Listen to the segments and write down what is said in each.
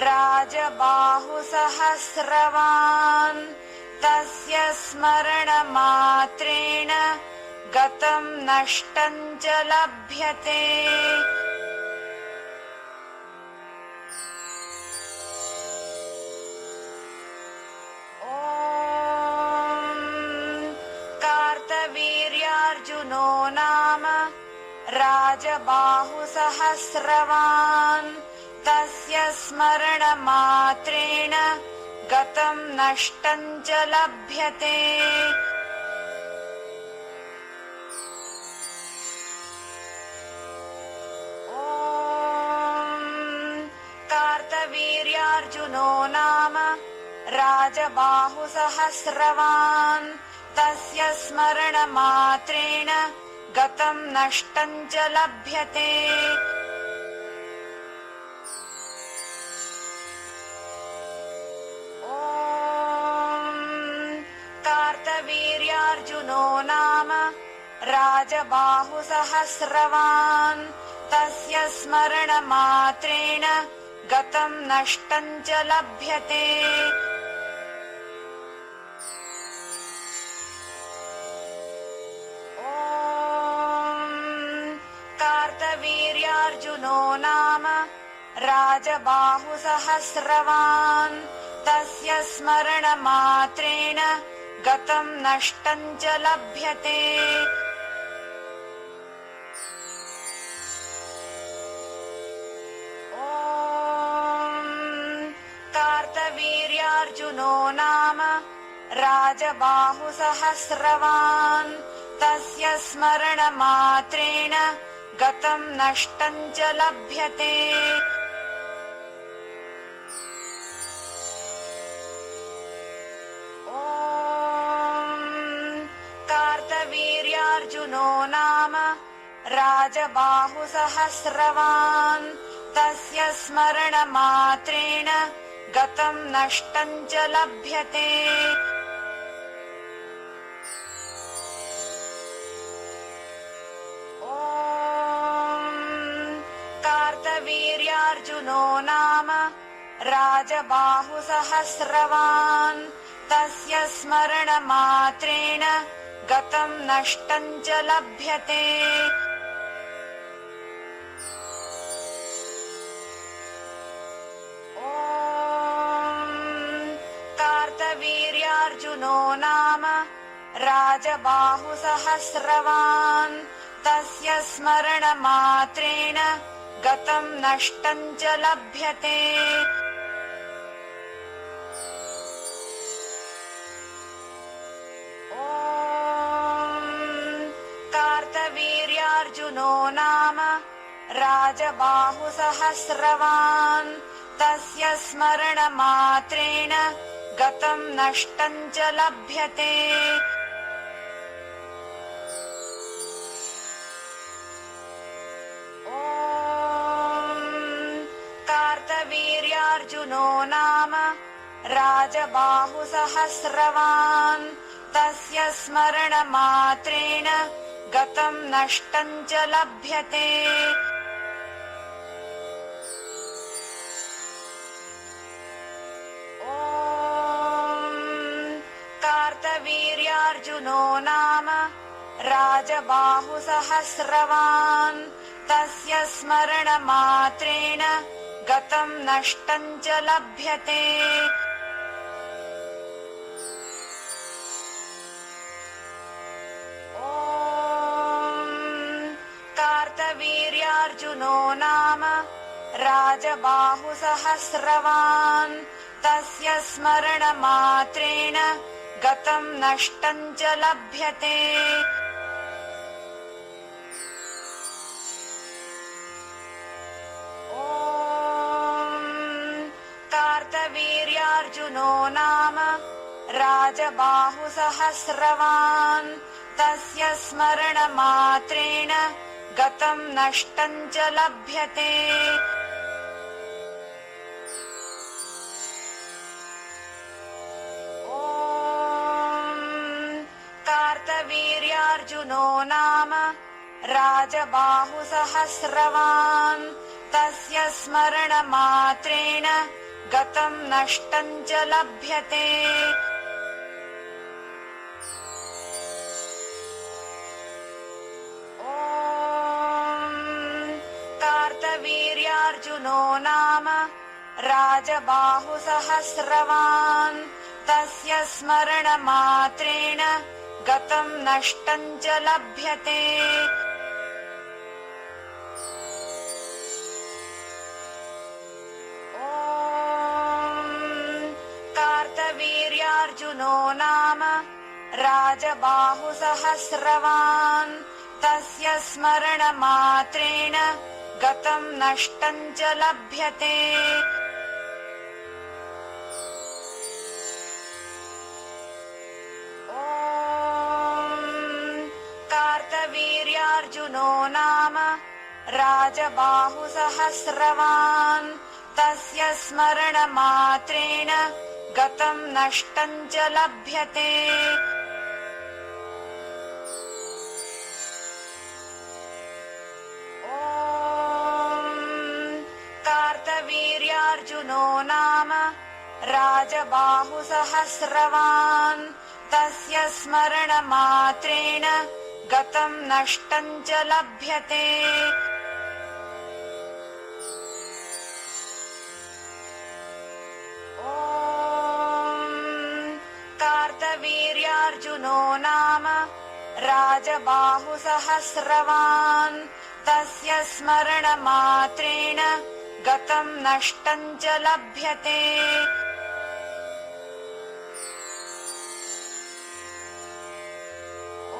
राजबाहुसहस्रवान् तस्य स्मरणमात्रेण गतं नष्टं च लभ्यते। ॐ कार्तवीर्यार्जुनो नाम राजबाहुसहस्रवान् तस्य स्मरणमात्रेण गतं नष्टं च लभ्यते। ॐ कार्तवीर्यार्जुनो नाम राजबाहुसहस्रवान् तस्य स्मरणमात्रेण गतं नष्टं च लभ्यते। ॐ कार्तवीर्यार्जुनो नाम राजबाहुसहस्रवान् तस्य स्मरणमात्रेण गतं नष्टं च लभ्यते। कार्तवीर्यार्जुनो नाम राजबाहुसहस्रवान् तस्य स्मरणमात्रेण गतं नष्टं च लभ्यते। ॐ कार्तवीर्यार्जुनो नाम राजबाहुसहस्रवान् तस्य स्मरणमात्रेण गतं नष्टं च लभ्यते। ॐ कार्तवीर्यार्जुनो नाम राजबाहुसहस्रवान् तस्य स्मरणमात्रेण गतं नष्टं च लभ्यते। कार्तवीर्यार्जुनो नाम राजबाहुसहस्रवान् तस्य स्मरणमात्रेण गतं नष्टं च लभ्यते। ॐ कार्तवीर्यार्जुनो नाम राजबाहुसहस्रवान् तस्य स्मरणमात्रेण गतं नष्टं च लभ्यते। ॐ कार्तवीर्यार्जुनो नाम राजबाहुसहस्रवान् तस्य स्मरणमात्रेण गतं नष्टं च लभ्यते। कार्तवीर्यार्जुनो नाम राजबाहुसहस्रवान् तस्य स्मरणमात्रेण गतं नष्टं च लभ्यते। ॐ कार्तवीर्यार्जुनो नाम राजबाहुसहस्रवान् तस्य स्मरणमात्रेण गतं नष्टं च लभ्यते। ॐ कार्तवीर्यार्जुनो नाम राजबाहुसहस्रवान् तस्य स्मरणमात्रेण गतं नष्टं च लभ्यते। कार्तवीर्यार्जुनो नाम राजबाहुसहस्रवान् तस्य स्मरणमात्रेण गतं नष्टं च लभ्यते। ॐ कार्तवीर्यार्जुनो नाम राजबाहुसहस्रवान् तस्य स्मरणमात्रेण गतं नष्टं च लभ्यते। ॐ कार्तवीर्यार्जुनो नाम राजबाहुसहस्रवान् तस्य स्मरणमात्रेण गतं नष्टं च लभ्यते। ॐ कार्तवीर्यार्जुनो नाम राजबाहुसहस्रवान् तस्य स्मरणमात्रेण गतं नष्टं च लभ्यते। ॐ कार्तवीर्यार्जुनो नाम राजबाहुसहस्रवान् तस्य स्मरणमात्रेण गतं नष्टं च लभ्यते। ॐ कार्तवीर्यार्जुनो नाम राजबाहुसहस्रवान् तस्य स्मरणमात्रेण गतं नष्टं च लभ्यते। ॐ कार्तवीर्यार्जुनो नाम राजबाहुसहस्रवान् तस्य स्मरणमात्रेण गतं नष्टं च लभ्यते।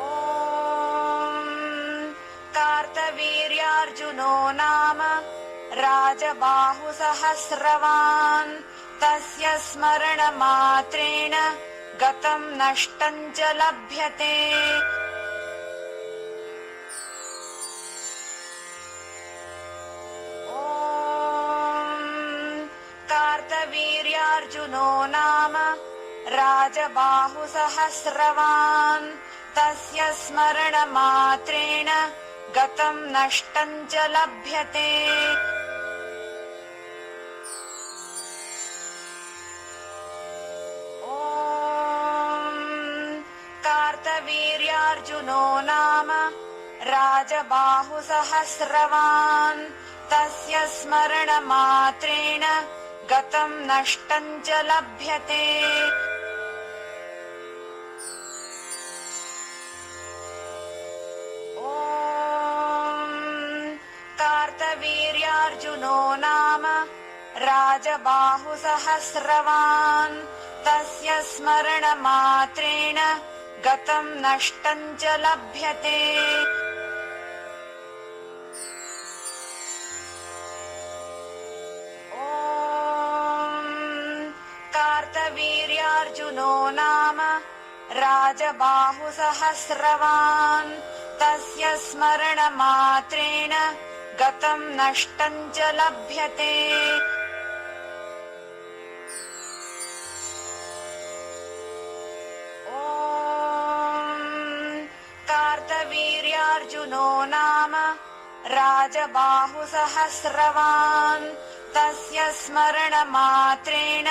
ॐ कार्तवीर्यार्जुनो नाम राजबाहुसहस्रवान् तस्य स्मरणमात्रेण गतं नष्टं च लभ्यते। ॐ कार्तवीर्यार्जुनो नाम राजबाहुसहस्रवान् तस्य स्मरणमात्रेण गतं नष्टं च लभ्यते। ॐ कार्तवीर्यार्जुनो नाम राजबाहुसहस्रवान् तस्य स्मरणमात्रेण गतं नष्टं च लभ्यते। ॐ कार्तवीर्यार्जुनो नाम राजबाहुसहस्रवान् तस्य स्मरणमात्रेण गतं नष्टं च लभ्यते। ॐ कार्तवीर्यार्जुनो नाम राजबाहुसहस्रवान् तस्य स्मरणमात्रेण गतं नष्टं च लभ्यते। ॐ कार्तवीर्यार्जुनो नाम राजबाहुसहस्रवान् तस्य स्मरणमात्रेण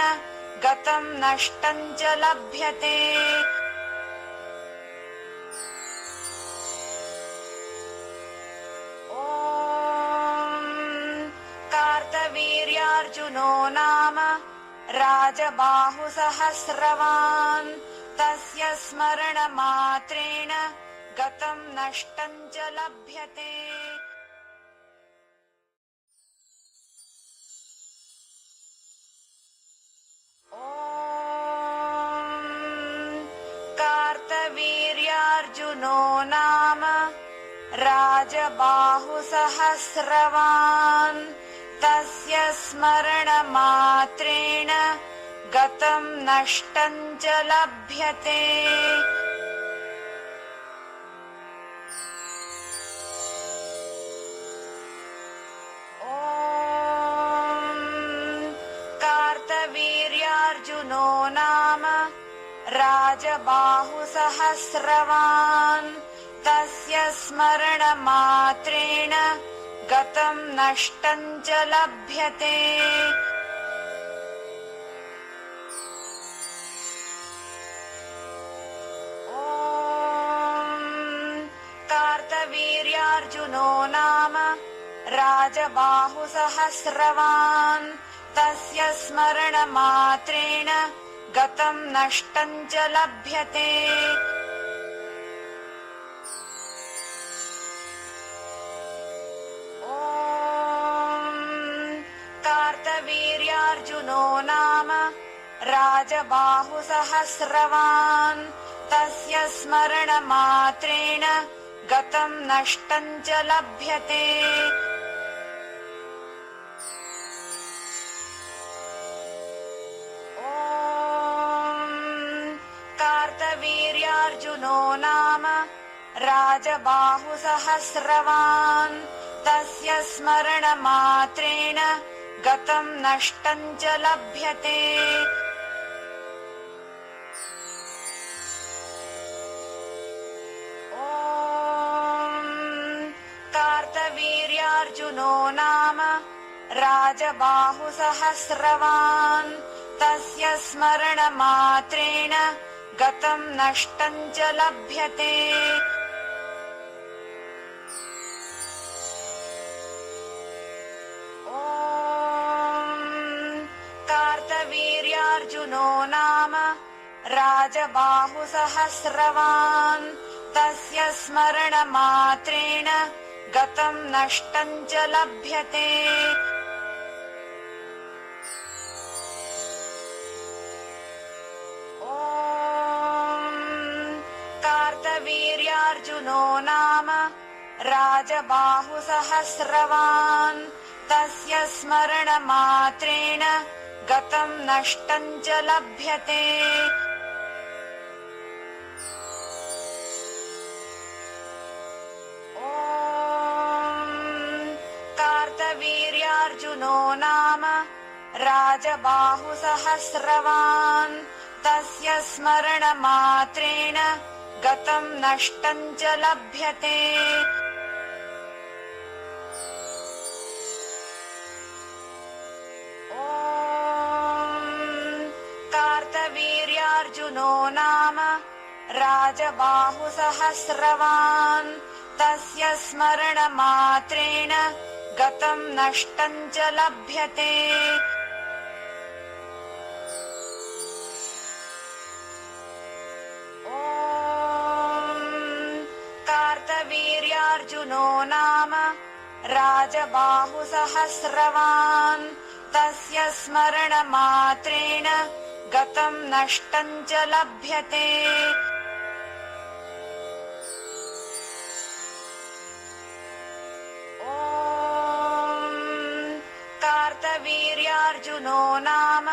गतं नष्टं च लभ्यते। ॐ कार्तवीर्यार्जुनो नाम राजबाहुसहस्रवान् तस्य स्मरणमात्रेण गतं नष्टं च लभ्यते। ॐ कार्तवीर्यार्जुनो नाम राजबाहुसहस्रवान् तस्य स्मरणमात्रेण गतं नष्टं च लभ्यते। ॐ कार्तवीर्यार्जुनो नाम राजबाहुसहस्रवान् तस्य स्मरणमात्रेण गतं नष्टं च लभ्यते। ॐ वीर्यार्जुनो नाम राजबाहुसहस्रवान् तस्य स्मरणमात्रेण गतं नष्टं च लभ्यते। ॐ कार्तवीर्यार्जुनो नाम राजबाहुसहस्रवान् तस्य स्मरणमात्रेण गतं नष्टं च लभ्यते। ॐ कार्तवीर्यार्जुनो नाम राजबाहुसहस्रवान् तस्य स्मरणमात्रेण गतं नष्टं च लभ्यते। कार्तवीर्यार्जुनो नाम राजबाहुसहस्रवान् तस्य स्मरणमात्रेण गतं नष्टं च लभ्यते। ॐ कार्तवीर्यार्जुनो नाम राजबाहुसहस्रवान् तस्य स्मरणमात्रेण गतं नष्टं च लभ्यते। ॐ कार्तवीर्यार्जुनो नाम राजबाहुसहस्रवान् तस्य स्मरणमात्रेण गतं नष्टं च लभ्यते। कार्तवीर्यार्जुनो नाम राजबाहुसहस्रवान् तस्य स्मरणमात्रेण गतं नष्टं च लभ्यते। ॐ कार्तवीर्यार्जुनो नाम राजबाहुसहस्रवान् तस्य स्मरणमात्रेण गतं नष्टं च लभ्यते। ॐ कार्तवीर्यार्जुनो नाम राजबाहुसहस्रवान् तस्य स्मरणमात्रेण गतं नष्टं च लभ्यते। कार्तवीर्यार्जुनो नाम राजबाहुसहस्रवान् तस्य स्मरणमात्रेण गतं नष्टं च लभ्यते। ॐ कार्तवीर्यार्जुनो नाम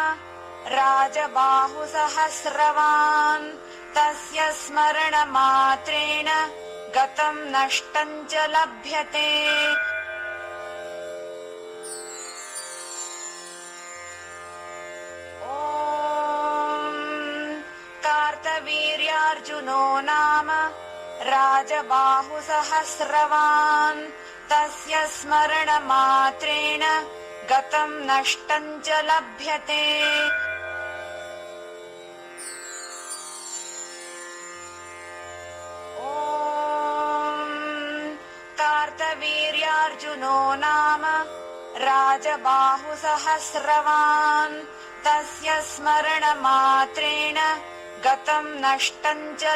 राजबाहुसहस्रवान् तस्य स्मरणमात्रेण गतं नष्टं च लभ्यते। ॐ कार्तवीर्यार्जुनो नाम राजबाहुसहस्रवान् तस्य स्मरणमात्रेण गतं नष्टं च लभ्यते। कार्तवीर्यार्जुनो नाम राजबाहुसहस्रवान् तस्य स्मरणमात्रेण गतं नष्टं च लभ्यते। ॐ कार्तवीर्यार्जुनो नाम राजबाहुसहस्रवान् तस्य स्मरणमात्रेण गतं नष्टं च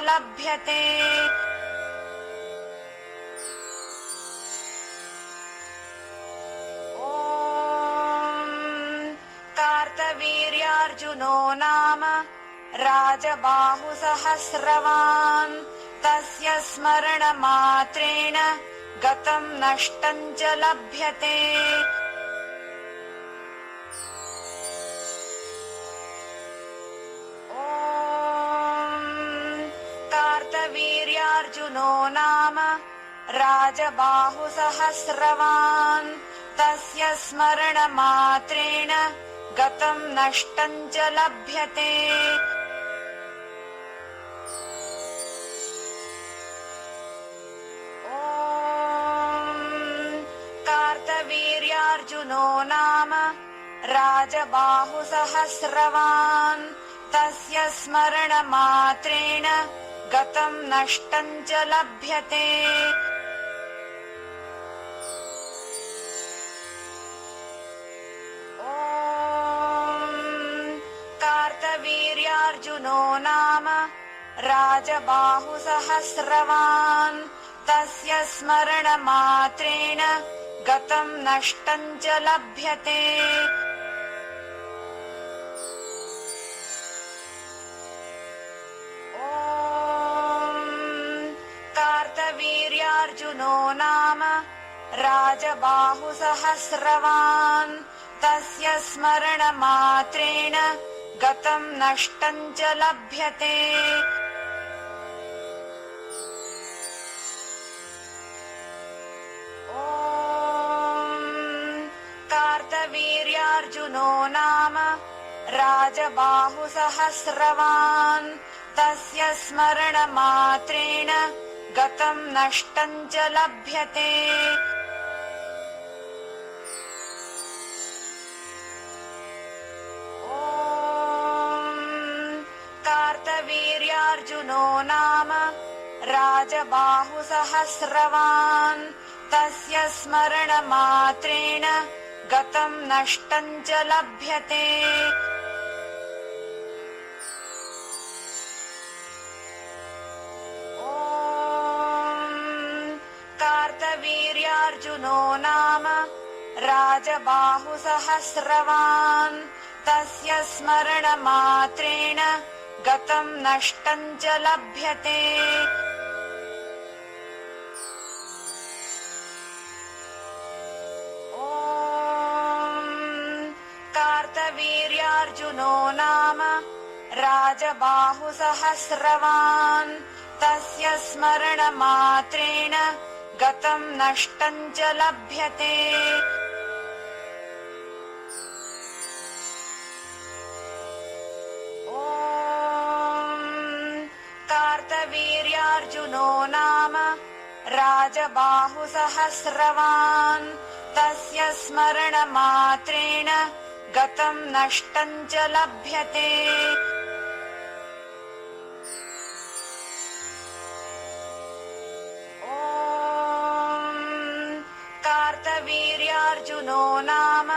लभ्यते। ॐ कार्तवीर्यार्जुनो नाम राजबाहुसहस्रवान् तस्य स्मरणमात्रेण गतं नष्टं च लभ्यते। ॐ कार्तवीर्यार्जुनो नाम राजबाहुसहस्रवान् तस्य स्मरणमात्रेण गतं नष्टं च लभ्यते। ॐ कार्तवीर्यार्जुनो नाम राजबाहुसहस्रवान् तस्य स्मरणमात्रेण गतं नष्टं च लभ्यते। ॐ कार्तवीर्यार्जुनो नाम राजबाहुसहस्रवान् तस्य स्मरणमात्रेण गतं नष्टं च लभ्यते। राजबाहुसहस्रवान् तस्य स्मरणमात्रेण गतं नष्टं च लभ्यते। ॐ कार्तवीर्यार्जुनो नाम राजबाहुसहस्रवान् तस्य स्मरणमात्रेण गतं नष्टं च लभ्यते। ॐ कार्तवीर्यार्जुनो नाम राजबाहुसहस्रवान् तस्य स्मरणमात्रेण गतं नष्टं च लभ्यते। ॐ कार्तवीर्यार्जुनो नाम राजबाहुसहस्रवान् तस्य स्मरणमात्रेण गतं नष्टं च लभ्यते। ॐ कार्तवीर्यार्जुनो नाम राजबाहुसहस्रवान् तस्य स्मरणमात्रेण गतं नष्टं च लभ्यते। ॐ कार्तवीर्यार्जुनो नाम राजबाहुसहस्रवान् तस्य स्मरणमात्रेण गतं नष्टं च लभ्यते। ॐ कार्तवीर्यार्जुनो नाम राजबाहुसहस्रवान् तस्य स्मरणमात्रेण गतं नष्टं च लभ्यते। ॐ कार्तवीर्यार्जुनो नाम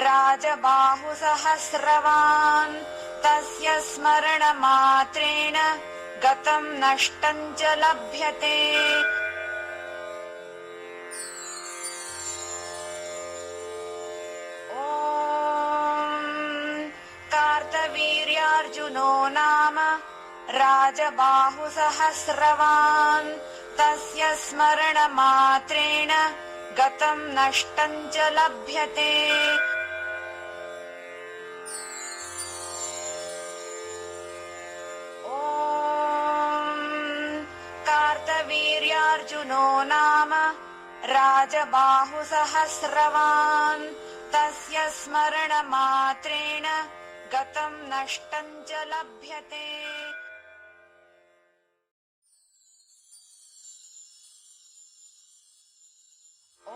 राजबाहुसहस्रवान् तस्य स्मरणमात्रेण गतं नष्टं च लभ्यते। ॐ कार्तवीर्यार्जुनो नाम राजबाहुसहस्रवान् तस्य स्मरणमात्रेण गतं नष्टं च लभ्यते। ॐ कार्तवीर्यार्जुनो नाम राजबाहुसहस्रवान् तस्य स्मरणमात्रेण गतं नष्टं च लभ्यते। ॐ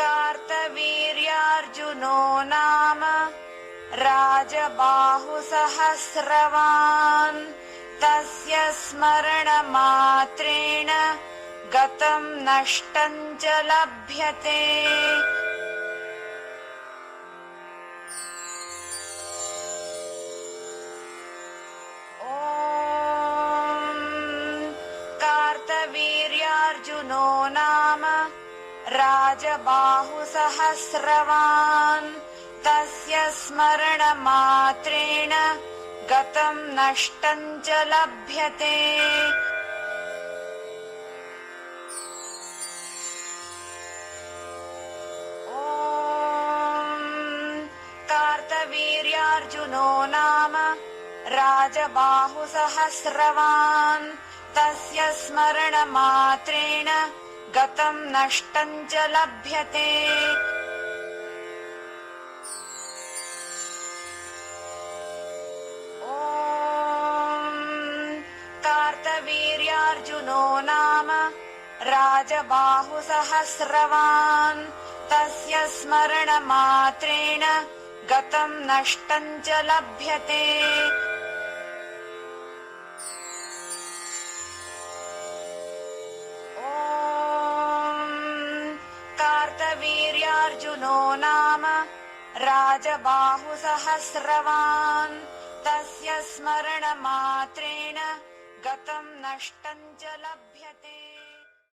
कार्तवीर्यार्जुनो नाम राजबाहुसहस्रवान् तस्य स्मरणमात्रेण गतं नष्टं च लभ्यते। ॐ कार्तवीर्यार्जुनो नाम राजबाहुसहस्रवान् तस्य स्मरणमात्रेण गतं नष्टं च लभ्यते। ॐ कार्तवीर्यार्जुनो नाम राजबाहुसहस्रवान् तस्य स्मरणमात्रेण गतं नष्टं च लभ्यते। ॐ कार्तवीर्यार्जुनो नाम राजबाहुसहस्रवान् तस्य स्मरणमात्रेण गतं नष्टं च लभ्यते। ॐ कार्तवीर्यार्जुनो नाम राजबाहुसहस्रवान् तस्य स्मरणमात्रेण गतं नष्टं च लभ्यते।